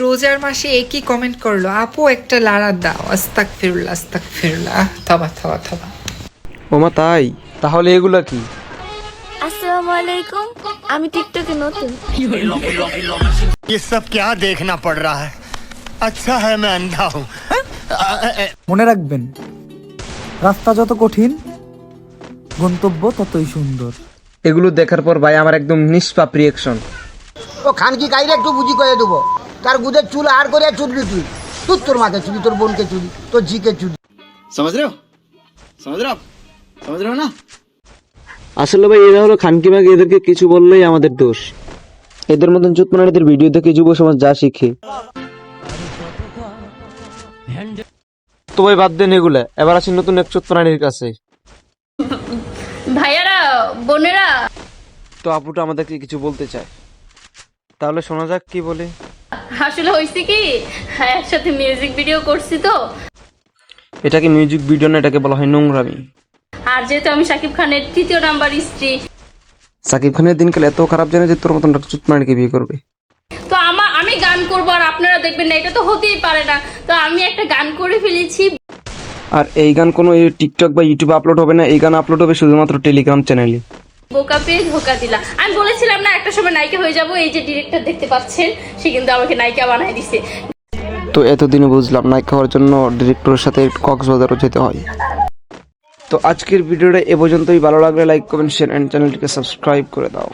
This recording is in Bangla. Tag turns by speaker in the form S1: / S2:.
S1: রোজার মাসে একই কমেন্ট করলো, আপু একটা লাড়া দাও। আস্তাগফিরুল্লাহ আস্তাগফিরুল্লাহ, থাবা থাবা থাবা।
S2: ওমা তাই? তাহলে এগুলা কি?
S3: আসসালামু আলাইকুম, আমি টিকটকে নতুন।
S4: ये सब क्या देखना पड़ रहा है? अच्छा है मैं अंधा हूँ।
S5: মনে রাখবেন, রাস্তা যত কঠিন, গন্তব্য ততই সুন্দর।
S2: এগুলো দেখার পর ভাই আমার একদম নিষ্পাপ রিয়েকশন।
S6: ও খানকি কাইরে একটু বুঝি কয়ে দেবো, তার গুদের চুল আর করে চুলবি তুই। তুই তোর মাথায় চুলি, তোর বোনকে চুলি, তোর ঝিকে চুলি।
S7: समझ रहे हो? समझ रहे हो आप? समझ रहे हो ना?
S2: আসলে ভাই এরা হলো খানকি বাগ, এদেরকে কিছু বললেই আমাদের দোষ। এদের মতন চুতমানিদের ভিডিও দেখে যুব সমাজ যা শিখে। তো ভাই বাদ দেন এগুলা, এবার আসি নতুন এক চুতমানির কাছে।
S3: ভাইয়ারা, বোনেরা,
S2: তো আপুটা আমাদেরকে কিছু বলতে চায়, তাহলে শোনা যাক কি বলে।
S3: আসলে হয়েছে কি, একসাথে মিউজিক ভিডিও করছি তো।
S2: এটাকে মিউজিক ভিডিও না, এটাকে বলা হয় নোংরামি।
S3: আর যেহেতু আমি শাকিব খানের 3য় নাম্বার স্ত্রী,
S2: সাকিব খানের দিনকাল এত খারাপ জানে যে তোর মতন একটা চুতমানিকে বিয়ে করবে।
S3: তো আমি গান করবো আর আপনারা দেখবেন না, এটা তো হতেই পারে না। তো আমি একটা গান করে ফেলেছি।
S2: আর এই গান কোনো টিকটক বা ইউটিউবে আপলোড হবে না, এই গান আপলোড হবে শুধুমাত্র টেলিগ্রাম চ্যানেলে।
S3: বোকা পেয়ে ধোকা দিলা। আমি বলেছিলাম না একটা সময় নায়িকা হয়ে যাব, এই যে ডিরেক্টর দেখতে পাচ্ছেন, সে কিন্তু আমাকে নায়িকা বানায় দিছে।
S2: তো এতদিনে বুঝলাম নায়িকা হওয়ার জন্য ডিরেক্টরের সাথে কক্সবাজারও যেতে হয়। তো আজকের ভিডিওটা এ পর্যন্তই। ভালো লাগলে লাইক কমেন্ট শেয়ার এন্ড চ্যানেলটিকে সাবস্ক্রাইব করে দাও।